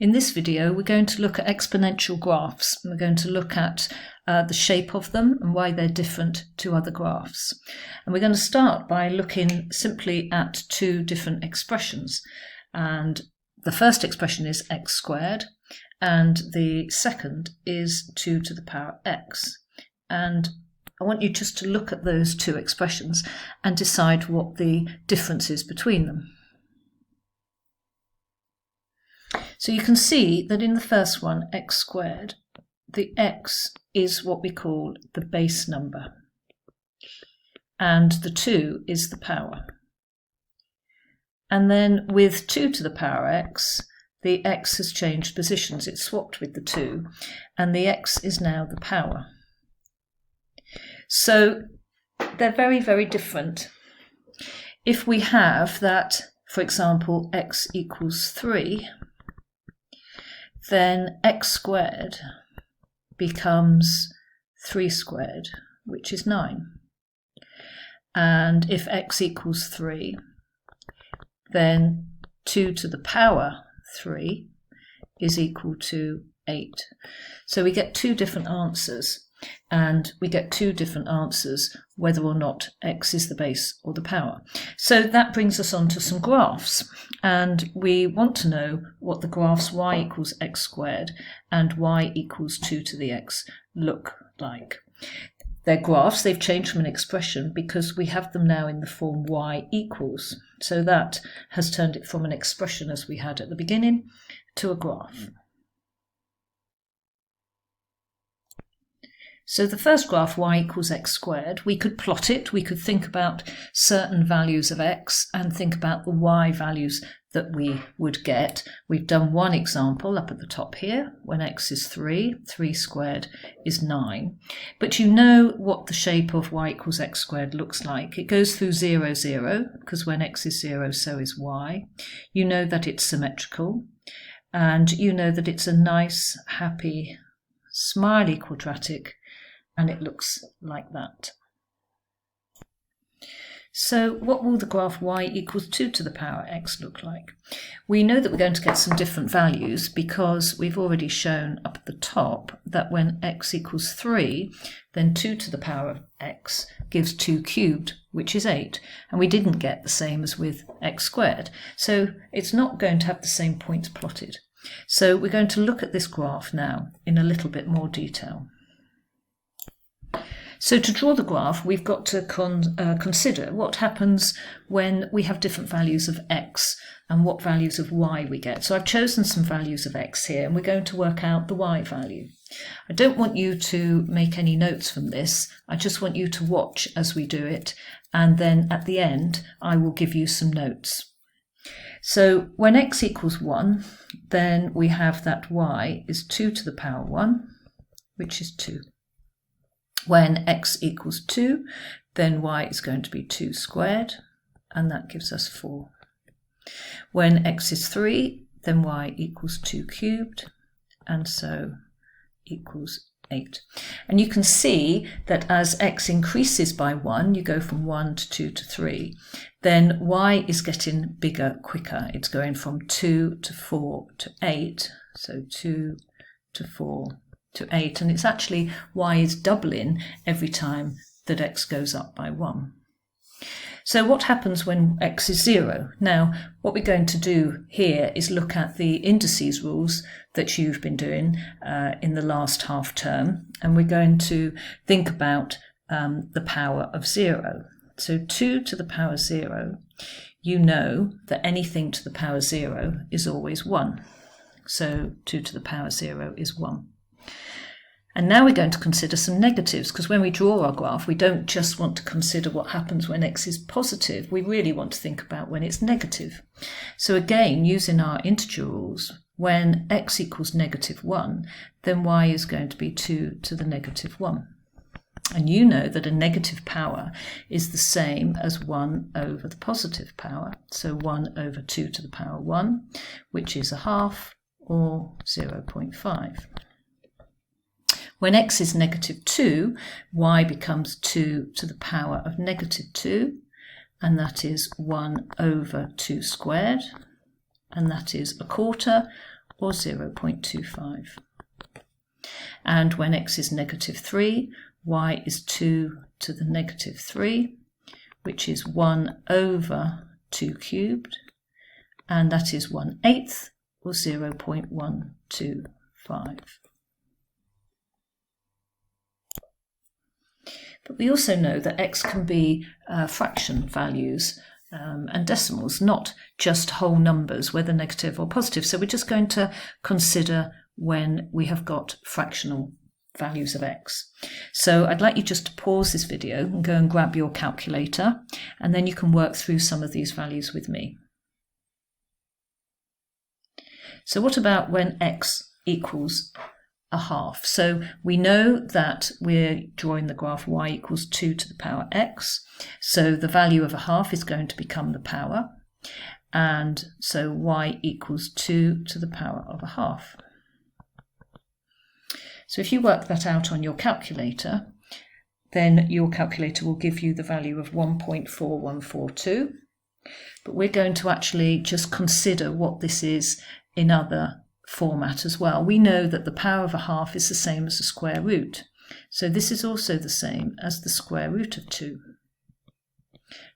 In this video, we're going to look at exponential graphs. We're going to look at the shape of them and why they're different to other graphs. And we're going to start by looking simply at two different expressions. And the first expression is x squared, and the second is 2 to the power x. And I want you just to look at those two expressions and decide what the difference is between them. So you can see that in the first one, x squared, the x is what we call the base number, and the 2 is the power. And then with 2 to the power x, the x has changed positions. It's swapped with the 2, and the x is now the power. So they're very, very different. If we have that, for example, x equals 3, then x squared becomes 3 squared, which is 9. And if x equals 3, then 2 to the power 3 is equal to 8. So we get two different answers, and we get two different answers whether or not x is the base or the power. So that brings us on to some graphs, and we want to know what the graphs y equals x squared and y equals 2 to the x look like. They're graphs. They've changed from an expression because we have them now in the form y equals. So that has turned it from an expression as we had at the beginning to a graph. So the first graph, y equals x squared, we could plot it. We could think about certain values of x and think about the y values that we would get. We've done one example up at the top here. When x is 3, 3 squared is 9. But you know what the shape of y equals x squared looks like. It goes through 0, 0, because when x is 0, so is y. You know that it's symmetrical, and you know that it's a nice, happy, smiley quadratic, and it looks like that. So what will the graph y equals 2 to the power x look like? We know that we're going to get some different values because we've already shown up at the top that when x equals 3, then 2 to the power of x gives 2 cubed, which is 8. And we didn't get the same as with x squared. So it's not going to have the same points plotted. So we're going to look at this graph now in a little bit more detail. So to draw the graph, we've got to consider what happens when we have different values of x and what values of y we get. So I've chosen some values of x here, and we're going to work out the y value. I don't want you to make any notes from this. I just want you to watch as we do it, and then at the end, I will give you some notes. So when x equals 1, then we have that y is 2 to the power 1, which is 2. When x equals 2, then y is going to be 2 squared, and that gives us 4. When x is 3, then y equals 2 cubed, and so equals 8. And you can see that as x increases by 1, you go from 1 to 2 to 3, then y is getting bigger quicker. It's going from 2 to 4 to 8, so 2 to 4 to 8, and it's actually y is doubling every time that x goes up by 1. So what happens when x is 0? Now, what we're going to do here is look at the indices rules that you've been doing in the last half term, and we're going to think about the power of 0. So 2 to the power 0, you know that anything to the power 0 is always 1. So 2 to the power 0 is 1. And now we're going to consider some negatives, because when we draw our graph, we don't just want to consider what happens when x is positive. We really want to think about when it's negative. So again, using our integer rules, when x equals -1, then y is going to be 2 to the -1. And you know that a negative power is the same as 1 over the positive power. So 1 over 2 to the power 1, which is a half, or 0.5. When x is -2, y becomes 2 to the power of -2, and that is 1 over 2 squared, and that is a quarter, or 0.25. And when x is negative 3, y is 2 to the negative 3, which is 1 over 2 cubed, and that is 1/8, or 0.125. But we also know that x can be fraction values and decimals, not just whole numbers, whether negative or positive. So we're just going to consider when we have got fractional values of x. So I'd like you just to pause this video and go and grab your calculator, and then you can work through some of these values with me. So what about when x equals a half? So we know that we're drawing the graph y equals 2 to the power x. So the value of a half is going to become the power. And so y equals 2 to the power of a half. So if you work that out on your calculator, then your calculator will give you the value of 1.4142. But we're going to actually just consider what this is in other format as well. We know that the power of a half is the same as the square root. So this is also the same as the square root of 2.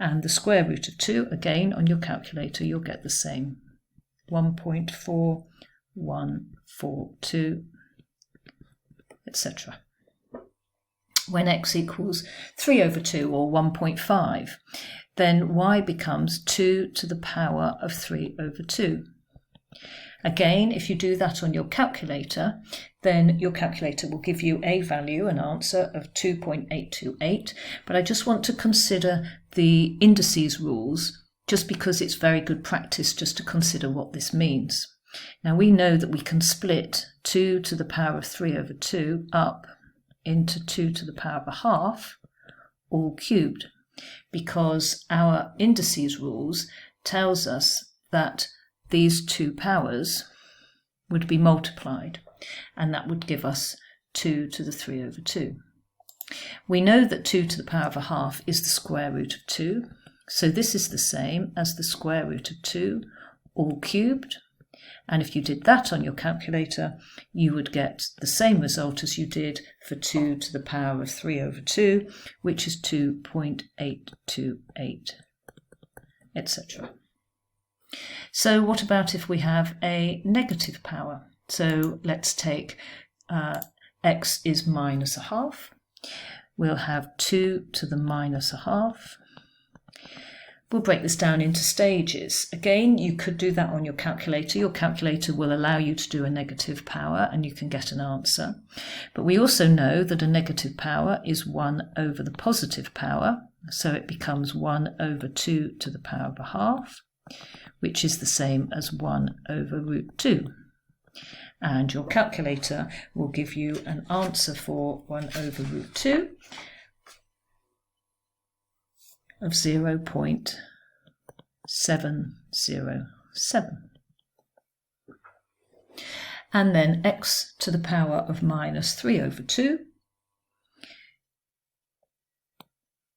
And the square root of 2, again, on your calculator, you'll get the same. 1.4142, etc. When x equals 3 over 2, or 1.5, then y becomes 2 to the power of 3 over 2. Again, if you do that on your calculator, then your calculator will give you a value, an answer of 2.828. But I just want to consider the indices rules, just because it's very good practice just to consider what this means. Now we know that we can split 2 to the power of 3 over 2 up into 2 to the power of a half, all cubed, because our indices rules tells us that these two powers would be multiplied, and that would give us 2 to the 3 over 2. We know that 2 to the power of a half is the square root of 2, so this is the same as the square root of 2, all cubed. And if you did that on your calculator, you would get the same result as you did for 2 to the power of 3 over 2, which is 2.828, etc. So what about if we have a negative power? So let's take x is minus a half. We'll have 2 to the minus a half. We'll break this down into stages. Again, you could do that on your calculator. Your calculator will allow you to do a negative power and you can get an answer. But we also know that a negative power is 1 over the positive power. So it becomes 1 over 2 to the power of a half, which is the same as 1 over root 2. And your calculator will give you an answer for 1 over root 2 of 0.707. And then x to the power of minus 3 over 2.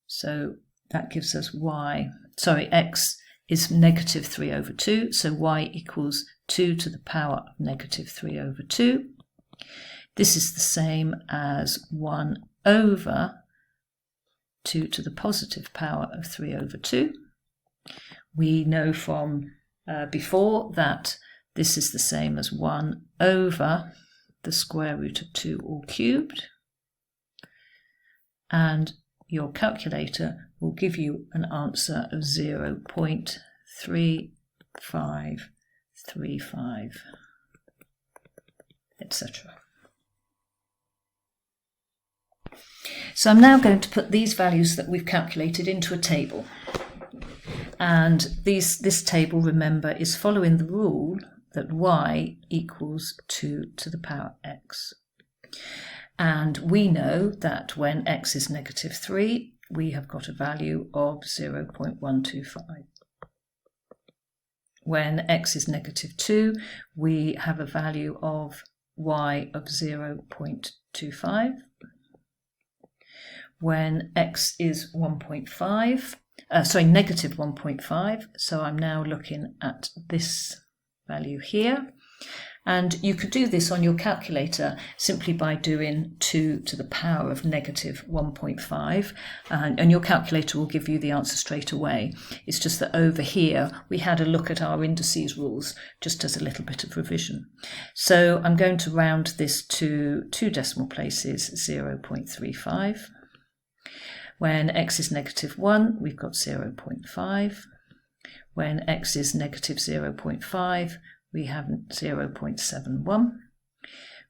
So that gives us x is negative 3 over 2, so y equals 2 to the power of negative 3 over 2. This is the same as 1 over 2 to the positive power of 3 over 2. We know from before that this is the same as 1 over the square root of 2 all cubed. And your calculator will give you an answer of 0.3535, etc. So I'm now going to put these values that we've calculated into a table. And this table, remember, is following the rule that y equals 2 to the power x. And we know that when x is negative 3, we have got a value of 0.125. When x is negative 2, we have a value of y of 0.25. When x is negative 1.5, so I'm now looking at this value here. And you could do this on your calculator simply by doing 2 to the power of negative 1.5, and your calculator will give you the answer straight away. It's just that over here we had a look at our indices rules just as a little bit of revision. So I'm going to round this to 2 decimal places, 0.35. When x is negative 1, we've got 0.5. When x is negative 0.5, we have 0.71.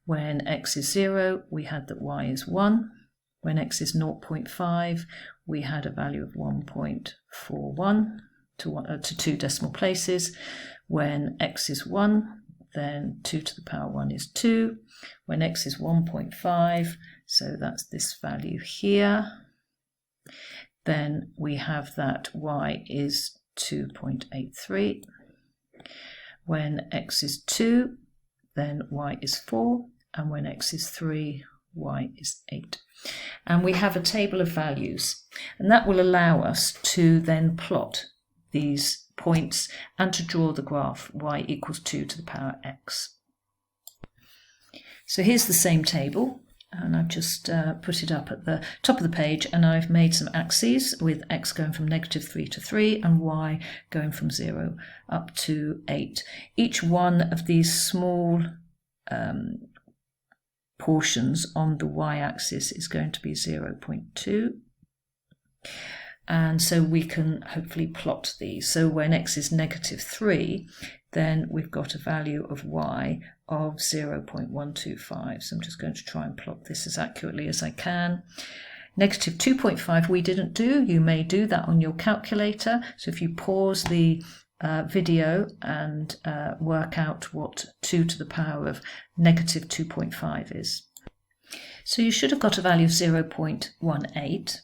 When x is 0, we had that y is 1. When x is 0.5, we had a value of 1.41 to 2 decimal places. When x is 1, then 2 to the power 1 is 2. When x is 1.5, so that's this value here, then we have that y is 2.83. When x is 2, then y is 4, and when x is 3, y is 8. And we have a table of values, and that will allow us to then plot these points and to draw the graph y equals 2 to the power x. So here's the same table, and I've just put it up at the top of the page, and I've made some axes with x going from negative 3 to 3 and y going from 0 up to 8. Each one of these small portions on the y-axis is going to be 0.2. And so we can hopefully plot these. So when x is negative 3, then we've got a value of y of 0.125. So I'm just going to try and plot this as accurately as I can. Negative 2.5 we didn't do. You may do that on your calculator. So if you pause the video and work out what 2 to the power of negative 2.5 is. So you should have got a value of 0.18.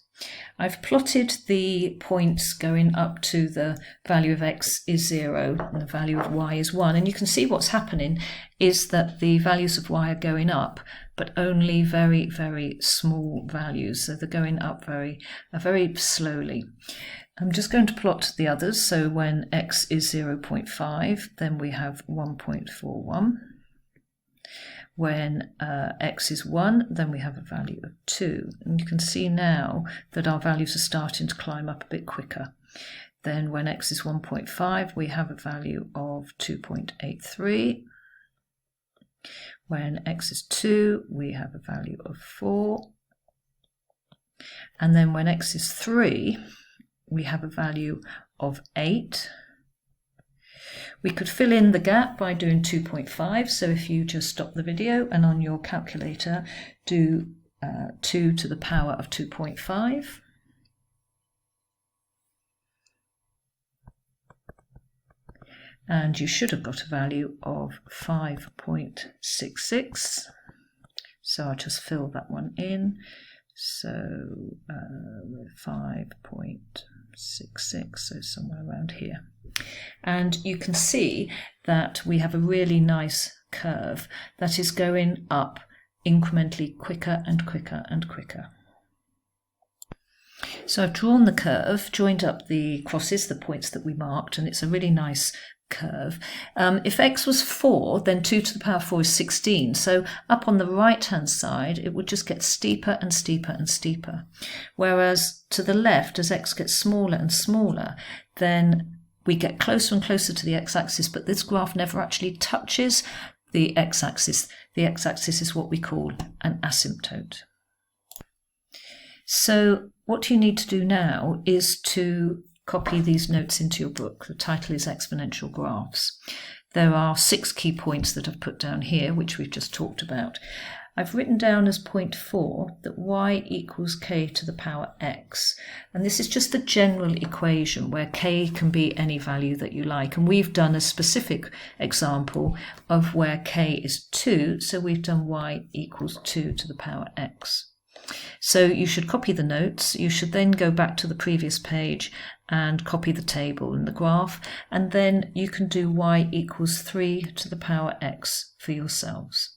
I've plotted the points going up to the value of x is 0 and the value of y is 1, and you can see what's happening is that the values of y are going up, but only very, very small values, so they're going up very slowly. I'm just going to plot the others. So when x is 0.5, then we have 1.41. When x is 1, then we have a value of 2. And you can see now that our values are starting to climb up a bit quicker. Then when x is 1.5, we have a value of 2.83. When x is 2, we have a value of 4. And then when x is 3, we have a value of 8. We could fill in the gap by doing 2.5, so if you just stop the video and on your calculator do 2 to the power of 2.5. And you should have got a value of 5.66. So I'll just fill that one in. So 5.66, so somewhere around here. And you can see that we have a really nice curve that is going up incrementally quicker and quicker and quicker. So I've drawn the curve, joined up the crosses, the points that we marked, and it's a really nice curve. If x was 4, then 2 to the power 4 is 16. So up on the right hand side it would just get steeper and steeper and steeper. Whereas to the left, as x gets smaller and smaller, then we get closer and closer to the x-axis, but this graph never actually touches the x-axis. The x-axis is what we call an asymptote. So what you need to do now is to copy these notes into your book. The title is Exponential Graphs. There are 6 key points that I've put down here, which we've just talked about. I've written down as point 4 that y equals k to the power x. And this is just the general equation where k can be any value that you like. And we've done a specific example of where k is 2, so we've done y equals 2 to the power x. So you should copy the notes. You should then go back to the previous page and copy the table and the graph, and then you can do y equals 3 to the power x for yourselves.